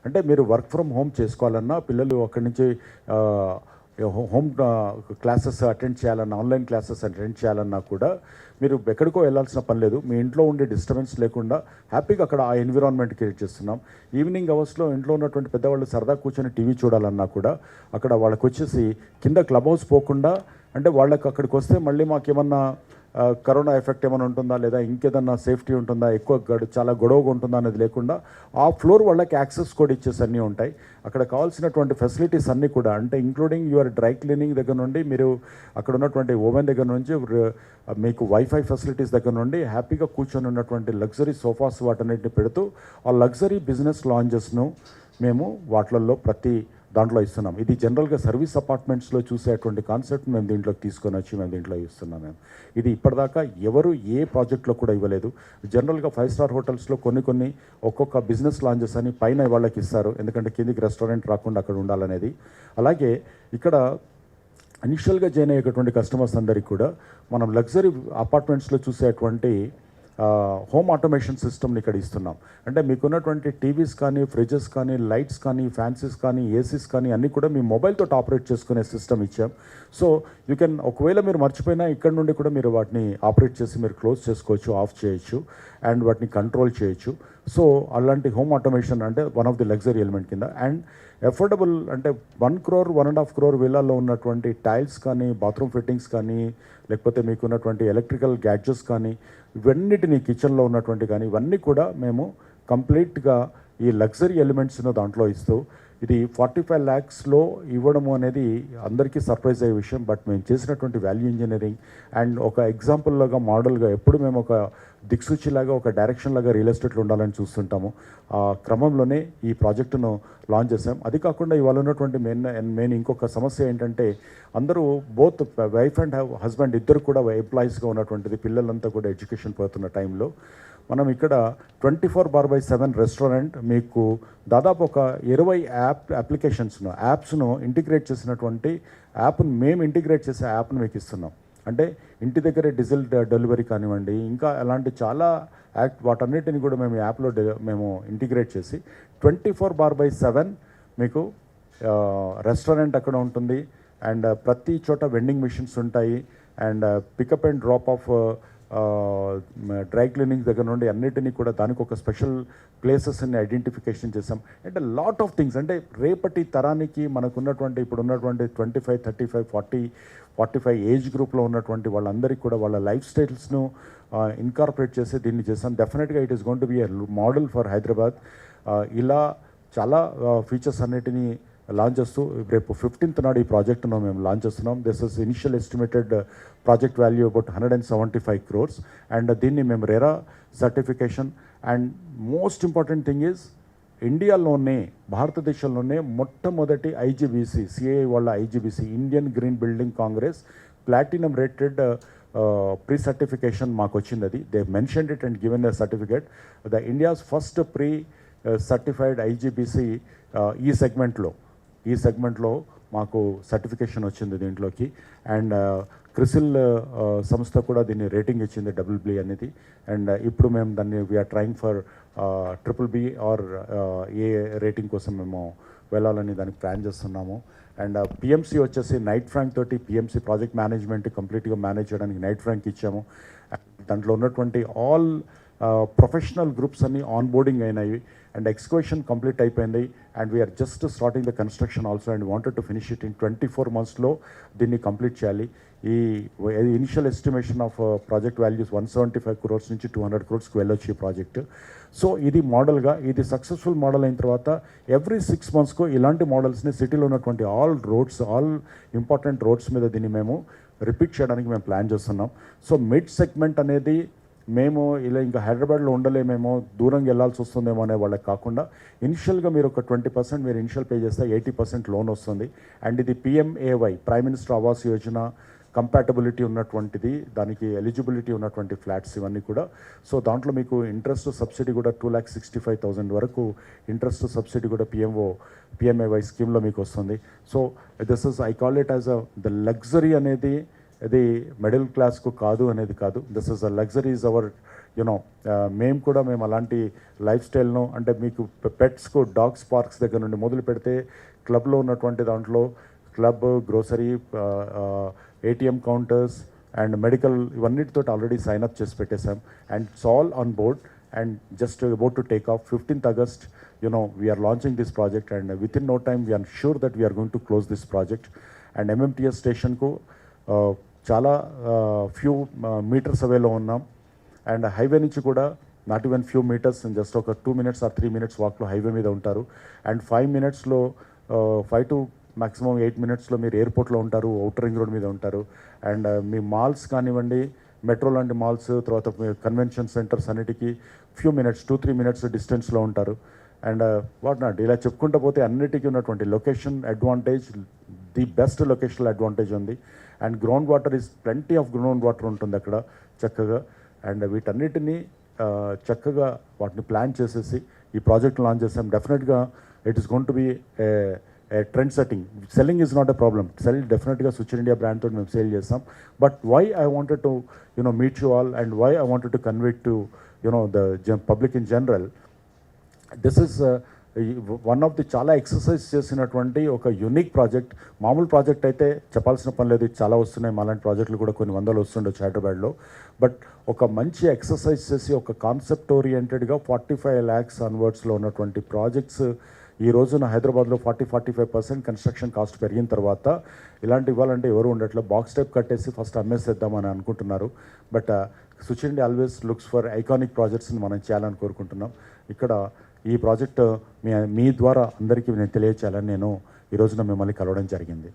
అంటే మీరు work from home చేసుకోవాలన్నా, పిల్లలు అక్కడి నుంచి హోమ్ క్లాసెస్ అటెండ్ చేయాలన్నా, ఆన్లైన్ క్లాసెస్ అటెండ్ చేయాలన్నా కూడా మీరు ఎక్కడికో వెళ్ళాల్సిన పని లేదు. మీ ఇంట్లో ఉండే డిస్టర్బెన్స్ లేకుండా హ్యాపీగా అక్కడ ఆ ఎన్విరాన్మెంట్ క్రియేట్ చేస్తున్నాం. ఈవినింగ్ అవర్స్లో ఇంట్లో ఉన్నటువంటి పెద్దవాళ్ళు సరదా కూర్చొని టీవీ చూడాలన్నా కూడా అక్కడ వాళ్ళకి వచ్చేసి కింద క్లబ్ హౌస్ పోకుండా, అంటే వాళ్ళకి అక్కడికి వస్తే మళ్ళీ మాకేమన్నా కరోనా ఎఫెక్ట్ ఏమైనా ఉంటుందా, లేదా ఇంకేదన్నా సేఫ్టీ ఉంటుందా, ఎక్కువ చాలా గొడవగా ఉంటుందా అనేది లేకుండా ఆ ఫ్లోర్ వాళ్ళకి యాక్సెస్ కోడ్ ఇచ్చేసి అన్నీ ఉంటాయి. అక్కడ కావాల్సినటువంటి ఫెసిలిటీస్ అన్నీ కూడా, అంటే ఇంక్లూడింగ్ యువర్ డ్రై క్లీనింగ్ దగ్గర నుండి, మీరు అక్కడ ఉన్నటువంటి ఓవెన్ దగ్గర నుంచి మీకు వైఫై ఫెసిలిటీస్ దగ్గర నుండి హ్యాపీగా కూర్చొని ఉన్నటువంటి లగ్జరీ సోఫాస్ వాటన్నిటిని పెడుతూ ఆ లగ్జరీ బిజినెస్ లాంజెస్ను మేము వాటిల్లో ప్రతి దాంట్లో ఇస్తున్నాం. ఇది జనరల్గా సర్వీస్ అపార్ట్మెంట్స్లో చూసేటువంటి కాన్సెప్ట్ మేము దీంట్లోకి తీసుకొని వచ్చి మేము దీంట్లో ఇస్తున్నాం. మేము ఇది ఇప్పటిదాకా ఎవరు ఏ ప్రాజెక్ట్లో కూడా ఇవ్వలేదు. జనరల్గా 5 స్టార్ హోటల్స్లో కొన్ని ఒక్కొక్క బిజినెస్ లాంజెస్ అని పైన వాళ్ళకి ఇస్తారు, ఎందుకంటే కిందికి రెస్టారెంట్ రాకుండా అక్కడ ఉండాలనేది. అలాగే ఇక్కడ ఇనిషియల్గా జాయిన్ అయ్యేటటువంటి కస్టమర్స్ అందరికీ కూడా మనం లగ్జరీ అపార్ట్మెంట్స్లో చూసేటువంటి హోమ్ ఆటోమేషన్ సిస్టమ్ని ఇక్కడ ఇస్తున్నాం. అంటే మీకున్నటువంటి టీవీస్ కానీ, ఫ్రిడ్జెస్ కానీ, లైట్స్ కానీ, ఫ్యాన్సీస్ కానీ, ఏసీస్ కానీ అన్నీ కూడా మీ మొబైల్తో ఆపరేట్ చేసుకునే సిస్టమ్ ఇచ్చాం. సో యూ కెన్, ఒకవేళ మీరు మర్చిపోయినా ఇక్కడ నుండి కూడా మీరు వాటిని ఆపరేట్ చేసి మీరు క్లోజ్ చేసుకోవచ్చు, ఆఫ్ చేయొచ్చు, అండ్ వాటిని కంట్రోల్ చేయొచ్చు. సో అలాంటి హోమ్ ఆటోమేషన్ అంటే one of the luxury element కింద. అండ్ ఎఫోర్డబుల్ అంటే 1 crore 1.5 crore విల్లాల్లో ఉన్నటువంటి టైల్స్ కానీ, బాత్రూమ్ ఫిట్టింగ్స్ కానీ, లేకపోతే మీకున్నటువంటి ఎలక్ట్రికల్ గ్యాడ్జెట్స్ కానీ, ఇవన్నిటిని కిచెన్లో ఉన్నటువంటి కానీ ఇవన్నీ కూడా మేము కంప్లీట్గా ఈ లగ్జరీ ఎలిమెంట్స్ను దాంట్లో ఇస్తూ, ఇది 45 lakhsలో ఇవ్వడము అనేది అందరికీ సర్ప్రైజ్ అయ్యే విషయం. బట్ మేము చేసినటువంటి వాల్యూ ఇంజనీరింగ్ అండ్ ఒక ఎగ్జాంపుల్లాగా, మోడల్గా ఎప్పుడు మేము ఒక దిక్సూచిలాగా, ఒక డైరెక్షన్ లాగా రియల్ ఎస్టేట్లో ఉండాలని చూస్తుంటాము. ఆ క్రమంలోనే ఈ ప్రాజెక్టును లాంచ్ చేసాం. అది కాకుండా ఇవాళ ఉన్నటువంటి మెయిన్ ఇంకొక సమస్య ఏంటంటే, అందరూ బోత్ వైఫ్ అండ్ హస్బెండ్ ఇద్దరు కూడా ఎంప్లాయీస్గా ఉన్నటువంటిది, పిల్లలంతా కూడా ఎడ్యుకేషన్ పోతున్న టైంలో మనం ఇక్కడ 24/7 రెస్టారెంట్ మీకు దాదాపు ఒక 20 యాప్స్ను ఇంటిగ్రేట్ చేసినటువంటి యాప్ను, మేము ఇంటిగ్రేట్ చేసే యాప్ను మీకు ఇస్తున్నాం. అంటే ఇంటి దగ్గరే డీజిల్ డెలివరీ కానివ్వండి, ఇంకా అలాంటి చాలా వాటన్నిటిని కూడా మేము యాప్లో మేము ఇంటిగ్రేట్ చేసి 24/7 మీకు రెస్టారెంట్ అక్కడ ఉంటుంది. అండ్ ప్రతి చోట వెండింగ్ మిషన్స్ ఉంటాయి. And pickup and drop off dry cleaning దగ్గర నుండి అన్నిటినీ కూడా దానికి ఒక స్పెషల్ ప్లేసెస్ని ఐడెంటిఫికేషన్ చేసాం. అంటే లాట్ ఆఫ్ థింగ్స్, అంటే రేపటి తరానికి మనకున్నటువంటి ఇప్పుడు ఉన్నటువంటి 25, 35, 40, 45 ఏజ్ గ్రూప్లో ఉన్నటువంటి వాళ్ళందరికీ కూడా వాళ్ళ లైఫ్ స్టైల్స్ను ఇన్కార్పొరేట్ చేసి దీన్ని చేసాం. డెఫినెట్గా it is going to B a model for Hyderabad. ఇలా చాలా ఫీచర్స్ అన్నిటినీ లాంచ్ చేస్తూ రేపు 15th నాడు ఈ ప్రాజెక్టును మేము లాంచ్ చేస్తున్నాం. This is initial estimated project value about 175 crores. And దీన్ని మేము RERA certification. And most important thing is, ఇండియాలోనే, భారతదేశంలోనే మొట్టమొదటి ఐజీబీసీ, సిఐ వాళ్ళ IGBC, Indian green building Congress platinum rated pre certification మాకు వచ్చింది. అది they mentioned it and given a certificate. The India's first pre certified IGBC ఈ సెగ్మెంట్లో మాకు సర్టిఫికేషన్ వచ్చింది దీంట్లోకి. అండ్ క్రిసిల్ సంస్థ కూడా దీన్ని రేటింగ్ ఇచ్చింది, BBB అనేది. అండ్ ఇప్పుడు మేము దాన్ని we are trying for BBB or A rating కోసం మేము వెళ్ళాలని దానికి ప్లాన్ చేస్తున్నాము. అండ్ పిఎంసీ వచ్చేసి నైట్ ఫ్రాంక్ తోటి పిఎంసీ ప్రాజెక్ట్ మేనేజ్మెంట్ కంప్లీట్గా మేనేజ్ చేయడానికి నైట్ ఫ్రాంక్ ఇచ్చాము. దాంట్లో ఉన్నటువంటి ఆల్ ప్రొఫెషనల్ గ్రూప్స్ అన్నీ ఆన్బోర్డింగ్ అయినాయి. అండ్ ఎక్స్క్వేషన్ కంప్లీట్ అయిపోయింది. And we are just starting the construction also and wanted to finish it in 24 monthsలో దీన్ని కంప్లీట్ చేయాలి. ఈ initial estimation of project values 175 crores నుంచి 200 crores వెళ్ళొచ్చు ఈ ప్రాజెక్టు. సో ఇది మోడల్గా, ఇది సక్సెస్ఫుల్ మోడల్ అయిన తర్వాత ఎవ్రీ 6 monthsకు ఇలాంటి మోడల్స్ని సిటీలో ఉన్నటువంటి ఆల్ ఇంపార్టెంట్ రోడ్స్ మీద దీన్ని మేము రిపీట్ చేయడానికి మేము ప్లాన్ చేస్తున్నాం. సో మిడ్ సెగ్మెంట్ అనేది మేము ఇలా ఇంకా హైదరాబాద్లో ఉండలేమేమో, దూరంగా వెళ్ళాల్సి వస్తుందేమో అనే వాళ్ళకి కాకుండా, ఇనిషియల్గా మీరు ఒక 20% మీరు ఇనిషియల్ పే చేస్తే 80% లోన్ వస్తుంది. అండ్ ఇది PMAY, prime minister Awas Yojana compatibility ఉన్నటువంటిది, దానికి ఎలిజిబిలిటీ ఉన్నటువంటి ఫ్లాట్స్ ఇవన్నీ కూడా. సో దాంట్లో మీకు ఇంట్రెస్ట్ సబ్సిడీ కూడా 2,65,000 వరకు ఇంట్రెస్ట్ సబ్సిడీ కూడా PMAY స్కీమ్లో మీకు వస్తుంది. So this is, I call it as the luxury అనేది, ఇది మిడిల్ క్లాస్కు కాదు అనేది కాదు. This is a luxury, is our you know మేము అలాంటి లైఫ్ స్టైల్ను అంటే మీకు పెట్స్కు డాగ్స్ పార్క్స్ దగ్గర నుండి మొదలు పెడితే క్లబ్లో ఉన్నటువంటి దాంట్లో club grocery ATM counters and medical ఇవన్నిటితో ఆల్రెడీ సైన్ అప్ చేసి పెట్టేశాం and it's all on board and just about to take off 15th August we are launching this project and within no time we are sure that we are going to close this project and MMTS స్టేషన్కు చాలా few metres అవేలో ఉన్నాం and highway నుంచి కూడా not even few meters just ఒక 2 minutes or 3 minutes వాక్లో highway మీద ఉంటారు and 5 minutesలో 5 to maximum 8 minutesలో మీరు ఎయిర్పోర్ట్లో ఉంటారు, అవుటర్ రింగ్ రోడ్ మీద ఉంటారు అండ్ మీ మాల్స్ కానివ్వండి, మెట్రో లాంటి మాల్స్, తర్వాత కన్వెన్షన్ సెంటర్స్ అన్నిటికీ ఫ్యూ మినిట్స్ 2-3 minutes డిస్టెన్స్లో ఉంటారు అండ్ వాట్ నాట్ ఇలా చెప్పుకుంటూ పోతే అన్నిటికీ ఉన్నటువంటి location advantage, the best locational advantage ఉంది and ground water is plenty of ground water ఉంటుంది అక్కడ చక్కగా అండ్ వీటన్నిటినీ చక్కగా వాటిని ప్లాన్ చేసేసి ఈ ప్రాజెక్ట్ లాంచ్ చేసాం. డెఫినెట్గా it is going to be trend setting. Selling is not a problem, sell డెఫినెట్గా స్విచ్ ఇండియా బ్రాండ్ తోటి మేము సేల్ చేస్తాం. But why I wanted to meet you all and why I wanted to convey to the public in general, this is one of the చాలా exercise చేసినటువంటి ఒక unique project. మామూలు project అయితే చెప్పాల్సిన పని లేదు, చాలా వస్తున్నాయి, మాలాంటి ప్రాజెక్టులు కూడా కొన్ని వందలు వస్తుండొచ్చు హైదరాబాద్లో. బట్ ఒక మంచి ఎక్సర్సైజ్ చేసి ఒక కాన్సెప్ట్ ఓరియంటెడ్గా 45 lakhs అన్వర్డ్స్లో ఉన్నటువంటి ప్రాజెక్ట్స్ ఈ రోజున హైదరాబాద్లో 40-45% కన్స్ట్రక్షన్ కాస్ట్ పెరిగిన తర్వాత ఇలాంటి ఇవ్వాలంటే ఎవరు ఉండట్లే, బాక్స్ టైప్ కట్టేసి ఫస్ట్ అమ్మేసేద్దామని అనుకుంటున్నారు. But Switch India always looks for iconic ప్రాజెక్ట్స్ని మనం చేయాలని కోరుకుంటున్నాం. ఇక్కడ ఈ ప్రాజెక్ట్ మీ ద్వారా అందరికీ నేను తెలియచేయాలని నేను ఈ రోజున మిమ్మల్ని కలవడం జరిగింది.